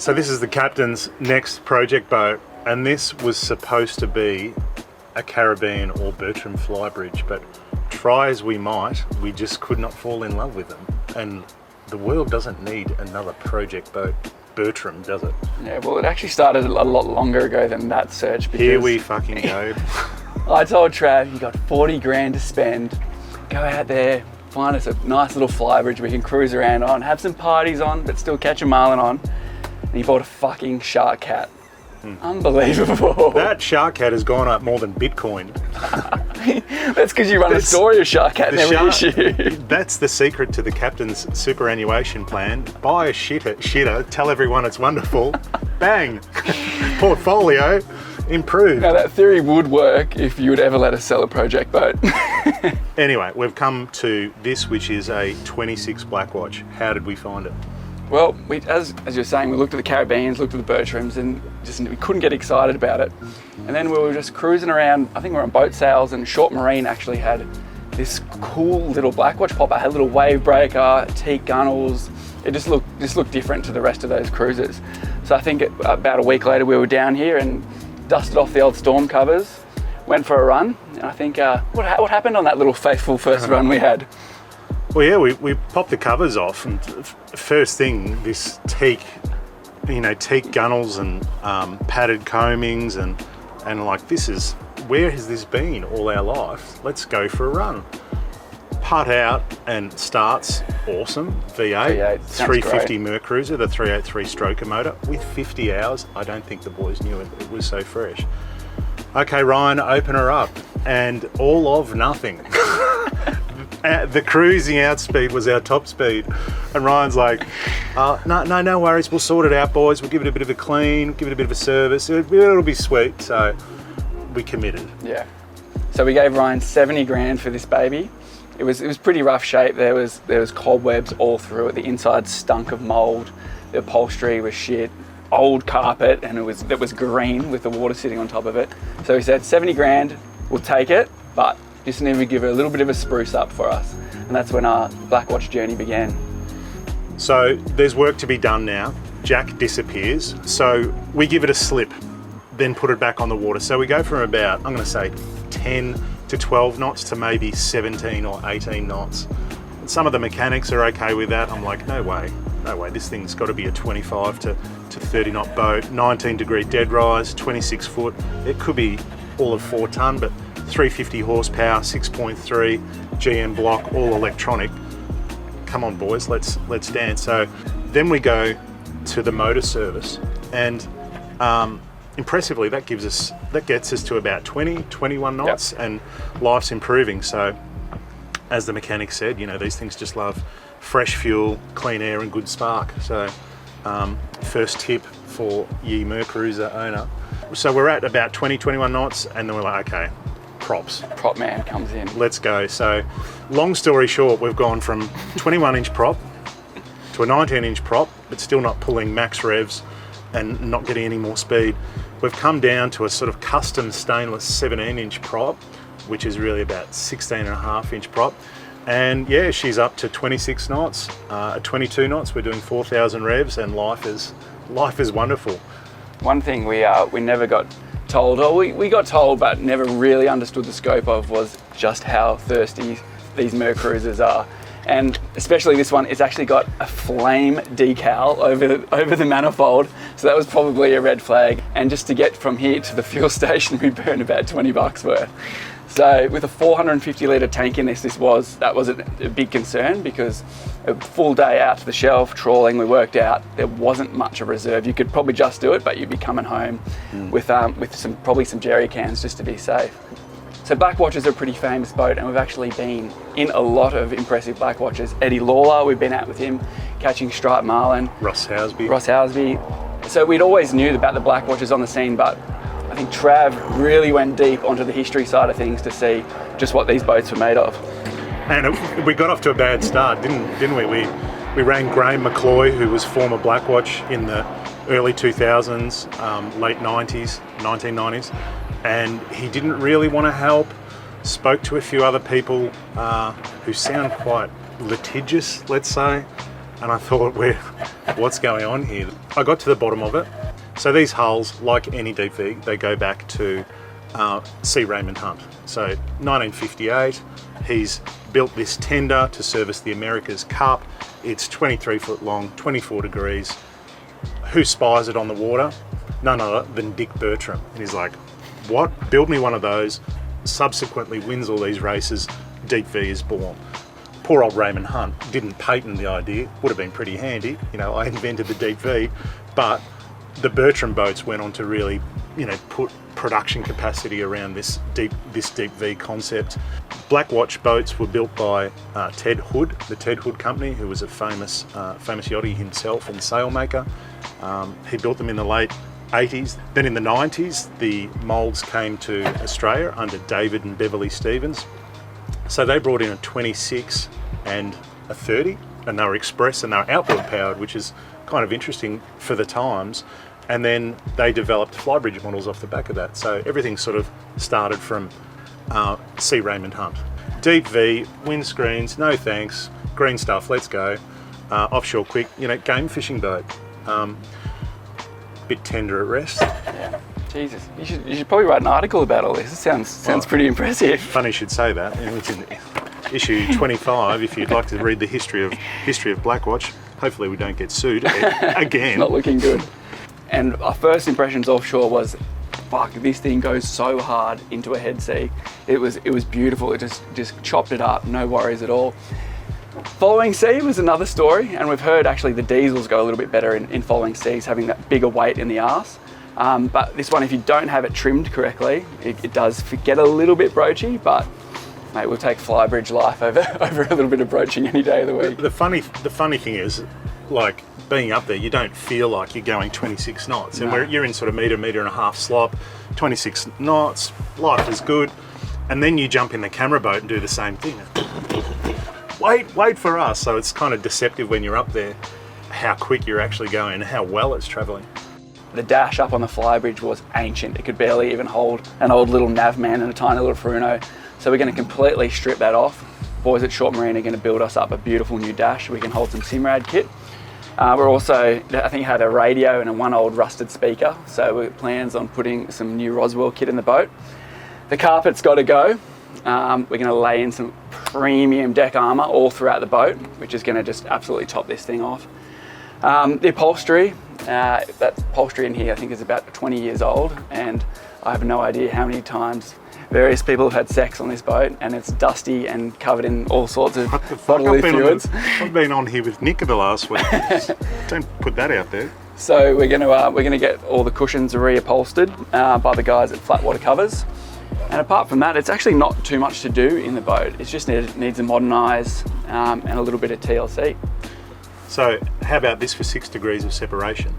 So this is the captain's next project boat, and this was supposed to be a Caribbean or Bertram flybridge, but try as we might, we just could not fall in love with them. And the world doesn't need another project boat Bertram, does it? Yeah, well, it actually started a lot longer ago than that, Serge. Here we fucking go. I told Trav, you got 40 grand to spend, go out there, find us a nice little flybridge we can cruise around on, have some parties on, but still catch a marlin on. And he bought a fucking shark cat. Unbelievable. That shark cat has gone up more than Bitcoin. That's because you run a story of shark cat and every issue. That's the secret to the captain's superannuation plan. Buy a shitter, tell everyone it's wonderful, bang, portfolio improved. Now that theory would work if you would ever let us sell a project boat. Anyway, we've come to this, which is a 26 Blackwatch. How did we find it? Well, as you're saying, we looked at the Caribbeans, looked at the Bertrams, and we couldn't get excited about it. And then we were just cruising around, I think we were on boat sales, and Short Marine actually had this cool little Blackwatch popper, had a little wave breaker, teak gunnels. It just looked different to the rest of those cruisers. So I think about a week later we were down here and dusted off the old storm covers, went for a run, and I think, what happened on that little faithful first run we had? Well, yeah, we popped the covers off, and first thing, this teak gunnels and padded coamings, and like, where has this been all our life? Let's go for a run. Putt out and starts awesome. V8 350 Mercruiser, the 383 stroker motor with 50 hours. I don't think the boys knew it. It was so fresh. Okay, Ryan, open her up, and all of nothing. The cruising outspeed was our top speed, and Ryan's like, no worries, we'll sort it out, boys. We'll give it a bit of a clean, give it a bit of a service. It'll be sweet. So we committed. Yeah. So we gave Ryan 70 grand for this baby. It was pretty rough shape. There was cobwebs all through it. The inside stunk of mold. The upholstery was shit. Old carpet, and it was green with the water sitting on top of it. So we said 70 grand, we'll take it, but just need to give it a little bit of a spruce up for us. And that's when our Blackwatch journey began. So there's work to be done now. Jack disappears. So we give it a slip, then put it back on the water. So we go from about, I'm gonna say 10 to 12 knots to maybe 17 or 18 knots. And some of the mechanics are okay with that. I'm like, no way. This thing's gotta be a 25 to 30 knot boat, 19 degree dead rise, 26 foot. It could be all of 4 ton, but 350 horsepower, 6.3 GM block, all electronic. Come on, boys, let's dance. So then we go to the motor service, and impressively that gets us to about 21 knots. Yep. And life's improving. So as the mechanic said, these things just love fresh fuel, clean air, and good spark. So first tip for ye Mercruiser owner. So we're at about 21 knots, and then we're like, okay, props. Prop man comes in. Let's go. So long story short, we've gone from 21-inch prop to a 19-inch prop, but still not pulling max revs and not getting any more speed. We've come down to a sort of custom stainless 17-inch prop, which is really about 16.5-inch prop. And yeah, she's up to 26 knots. At 22 knots, we're doing 4,000 revs, and life is wonderful. One thing we never got told, or we got told but never really understood the scope of, was just how thirsty these Mercruisers are. And especially this one, it's actually got a flame decal over the manifold, so that was probably a red flag. And just to get from here to the fuel station, we burned about 20 bucks worth. So with a 450 litre tank in this was a big concern, because a full day out to the shelf trawling, we worked out there wasn't much of reserve. You could probably just do it, but you'd be coming home with probably some jerry cans just to be safe. So Blackwatches are a pretty famous boat, and we've actually been in a lot of impressive Blackwatches. Eddie Lawler, we've been out with him catching striped marlin. Ross Housby. So we'd always knew about the Blackwatches on the scene, but I think Trav really went deep onto the history side of things to see just what these boats were made of. And we got off to a bad start, didn't we? We rang Graham McCloy, who was former Blackwatch in the early 2000s, late 90s, 1990s, and he didn't really want to help. Spoke to a few other people who sound quite litigious, let's say, and I thought, what's going on here? I got to the bottom of it. So these hulls, like any deep-vee, they go back to C. Raymond Hunt. So 1958, he's built this tender to service the America's Cup. It's 23 foot long, 24 degrees. Who spies it on the water? None other than Dick Bertram. And he's like, what? Build me one of those. Subsequently wins all these races. Deep-vee is born. Poor old Raymond Hunt didn't patent the idea. Would have been pretty handy. You know, I invented the deep-vee, but the Bertram boats went on to really, you know, put production capacity around this deep-vee concept. Black Watch boats were built by Ted Hood, the Ted Hood Company, who was a famous yachty himself and sailmaker. He built them in the late 80s. Then in the 90s, the moulds came to Australia under David and Beverly Stevens. So they brought in a 26 and a 30, and they were express and they were outboard powered, which is kind of interesting for the times. And then they developed flybridge models off the back of that. So everything sort of started from C. Raymond Hunt. Deep-vee, windscreens, no thanks, green stuff, let's go. Offshore quick, you know, game fishing boat. Bit tender at rest. Yeah. Jesus, you should probably write an article about all this. It sounds pretty impressive. Funny you should say that. It's in issue 25. If you'd like to read the history of Blackwatch, hopefully we don't get sued again. Not looking good. And our first impressions offshore was, fuck, this thing goes so hard into a head sea. It was beautiful. It just chopped it up, no worries at all. Following sea was another story, and we've heard actually the diesels go a little bit better in following seas, having that bigger weight in the arse. But this one, if you don't have it trimmed correctly, it does get a little bit broachy, but mate, we'll take flybridge life over a little bit of broaching any day of the week. The funny thing is, like, being up there, you don't feel like you're going 26 knots. And you're in sort of metre and a half slop, 26 knots, life is good. And then you jump in the camera boat and do the same thing. Wait for us. So it's kind of deceptive when you're up there, how quick you're actually going and how well it's travelling. The dash up on the flybridge was ancient. It could barely even hold an old little navman and a tiny little Furuno. So we're going to completely strip that off. Boys at Short Marine are going to build us up a beautiful new dash. We can hold some Simrad kit. We're also, I think, had a radio and one old rusted speaker. So we plans on putting some new Roswell kit in the boat. The carpet's got to go. We're going to lay in some premium deck armour all throughout the boat, which is going to just absolutely top this thing off. The upholstery, that upholstery in here I think is about 20 years old, and I have no idea how many times various people have had sex on this boat, and it's dusty and covered in all sorts of bodily fluids. I've been on here with Nick the last week. Don't put that out there. So we're going to get all the cushions reupholstered by the guys at Flatwater Covers. And apart from that, it's actually not too much to do in the boat. It just needs a modernise and a little bit of TLC. So how about this for 6 degrees of separation?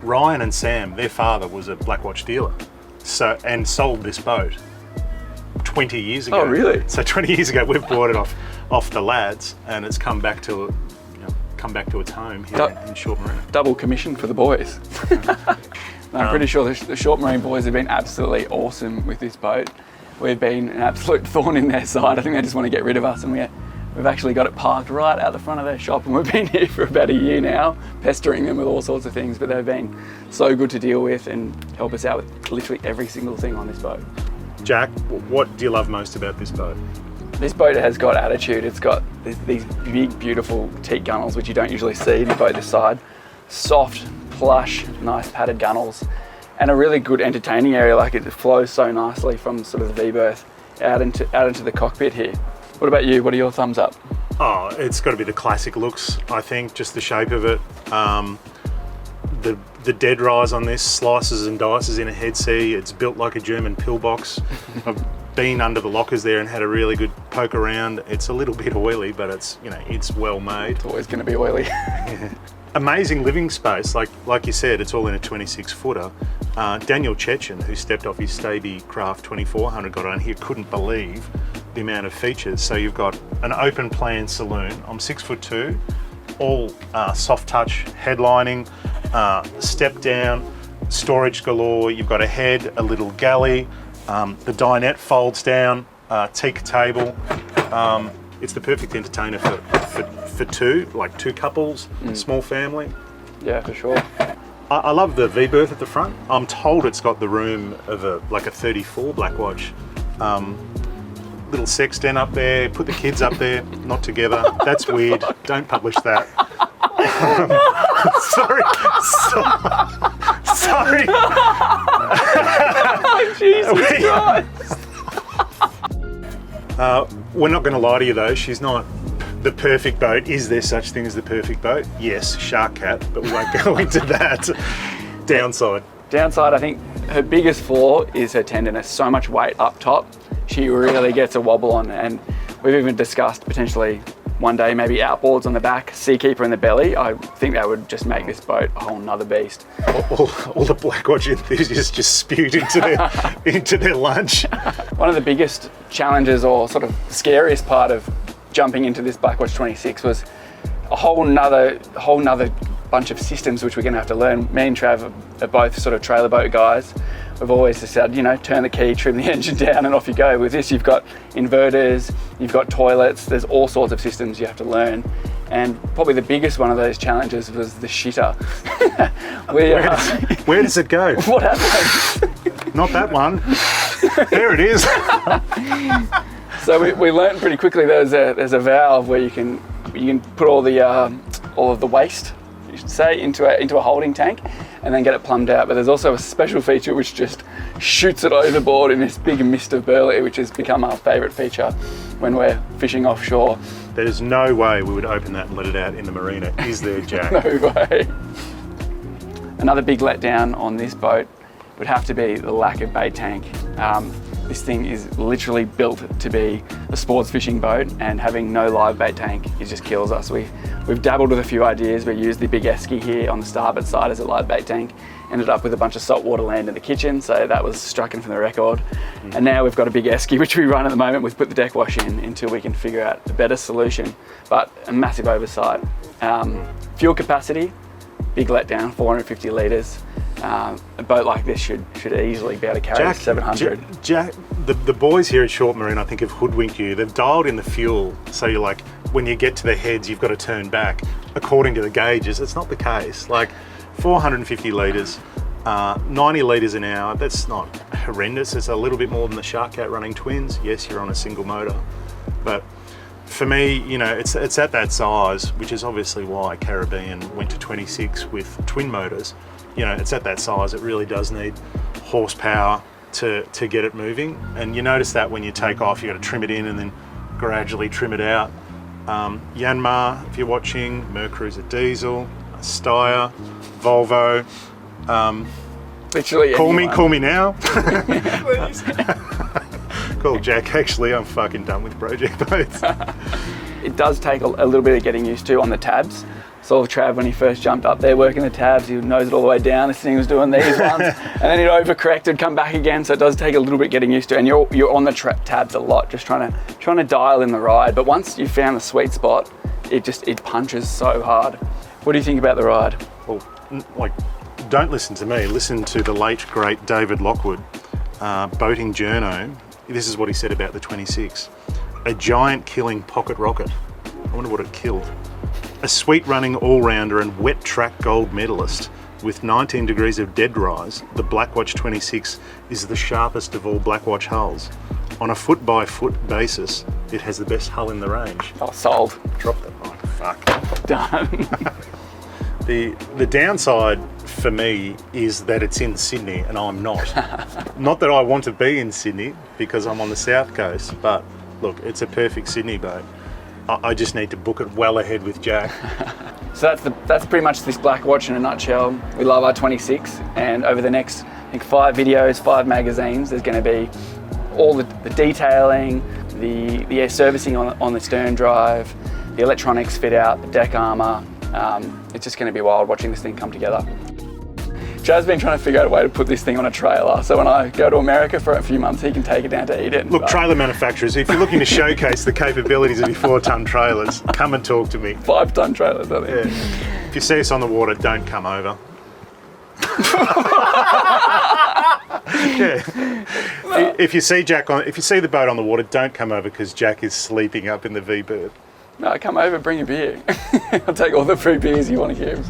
Ryan and Sam, their father was a Blackwatch dealer, and sold this boat 20 years ago. Oh, really? So 20 years ago, we've bought it off the lads, and it's come back to its home here in Short Marine. Double commission for the boys. I'm pretty sure the Short Marine boys have been absolutely awesome with this boat. We've been an absolute thorn in their side. I think they just want to get rid of us, and we've actually got it parked right out the front of their shop, and we've been here for about a year now, pestering them with all sorts of things, but they've been so good to deal with and help us out with literally every single thing on this boat. Jack, what do you love most about this boat? This boat has got attitude. It's got these big, beautiful teak gunnels, which you don't usually see in a boat this side. Soft, plush, nice padded gunnels, and a really good entertaining area. Like, it flows so nicely from sort of the V-berth out into the cockpit here. What about you? What are your thumbs up? Oh, it's got to be the classic looks, I think, just the shape of it. The dead rise on this, slices and dices in a head sea. It's built like a German pillbox. I've been under the lockers there and had a really good poke around. It's a little bit oily, but it's well made. It's always going to be oily. Yeah. Amazing living space, like you said, it's all in a 26-footer. Daniel Chechen, who stepped off his Staby Craft 2400, got on here, couldn't believe the amount of features. So you've got an open plan saloon. I'm 6'2", all soft touch headlining, step down, storage galore. You've got a head, a little galley. The dinette folds down, teak table. it's the perfect entertainer for two, like two couples, small family. Yeah, for sure. I love the V berth at the front. I'm told it's got the room of a 34 Blackwatch. Little sex den up there, put the kids up there, not together. That's weird. Don't publish that. Sorry. Sorry. Jesus Christ. We're not going to lie to you though, she's not the perfect boat. Is there such thing as the perfect boat? Yes, Shark Cat, but we won't go into that. Downside, I think her biggest flaw is her tenderness. So much weight up top, she really gets a wobble on, and we've even discussed potentially one day maybe outboards on the back, Seakeeper in the belly. I think that would just make this boat a whole nother beast. all the Blackwatch enthusiasts just spewed into their lunch. One of the biggest challenges, or sort of scariest part of jumping into this Blackwatch 26 was a whole nother bunch of systems which we're going to have to learn. Me and Trav are both sort of trailer boat guys. We've always just said, turn the key, trim the engine down, and off you go. With this, you've got inverters, you've got toilets, there's all sorts of systems you have to learn. And probably the biggest one of those challenges was the shitter. Where does it go? What happened? Not that one. There it is. So we learned pretty quickly there's a valve where you can put all of the waste, you should say, into a holding tank, and then get it plumbed out. But there's also a special feature which just shoots it overboard in this big mist of burley, which has become our favourite feature when we're fishing offshore. There's no way we would open that and let it out in the marina, is there, Jack? No way. Another big letdown on this boat would have to be the lack of bait tank. This thing is literally built to be a sports fishing boat, and having no live bait tank, it just kills us. We've dabbled with a few ideas. We used the big esky here on the starboard side as a live bait tank, ended up with a bunch of saltwater land in the kitchen, so that was stricken from the record. And now we've got a big esky which we run at the moment. We've put the deck wash in until we can figure out a better solution, but a massive oversight. Fuel capacity, big letdown, 450 litres. A boat like this should easily be able to carry 700. Jack, the boys here at Short Marine, I think, have hoodwinked you. They've dialed in the fuel, so you're like, when you get to the heads, you've got to turn back according to the gauges. It's not the case. Like 450 litres, 90 litres an hour, that's not horrendous. It's a little bit more than the Shark Cat running twins. Yes, you're on a single motor, but for me, it's at that size, which is obviously why Caribbean went to 26 with twin motors. It's at that size, it really does need horsepower to get it moving. And you notice that when you take off, you got to trim it in and then gradually trim it out. Yanmar, if you're watching, Mercruiser diesel, Steyr, Volvo. Literally call anyone. me now. Call Jack, actually, I'm fucking done with project boats. It does take a little bit of getting used to on the tabs. Saw Trav when he first jumped up there working the tabs, he nose it all the way down, this thing was doing these ones, and then it overcorrected, come back again, so it does take a little bit getting used to, and you're on the tabs a lot, just trying to dial in the ride. But once you've found the sweet spot, it punches so hard. What do you think about the ride? Well, don't listen to me, listen to the late, great David Lockwood, boating journo. This is what he said about the 26. A giant killing pocket rocket. I wonder what it killed. A sweet running all-rounder and wet track gold medalist. With 19 degrees of dead rise, the Blackwatch 26 is the sharpest of all Blackwatch hulls. On a foot-by-foot basis, it has the best hull in the range. Oh, sold. Drop the mic, fuck. Done. The downside for me is that it's in Sydney and I'm not. Not that I want to be in Sydney because I'm on the south coast, but look, it's a perfect Sydney boat. I just need to book it well ahead with Jack. So that's pretty much this Blackwatch in a nutshell. We love our 26, and over the next, I think, 5 videos, 5 magazines, there's going to be all the detailing, the air servicing on the stern drive, the electronics fit out, the deck armour. It's just going to be wild watching this thing come together. Chad's been trying to figure out a way to put this thing on a trailer, so when I go to America for a few months, he can take it down to Eden. Look, trailer manufacturers, if you're looking to showcase the capabilities of your 4-ton trailers, come and talk to me. 5-ton trailers, I think. Yeah. If you see us on the water, don't come over. Yeah. If you see the boat on the water, don't come over because Jack is sleeping up in the V-berth. No, come over, bring a beer. I'll take all the free beers you want to give.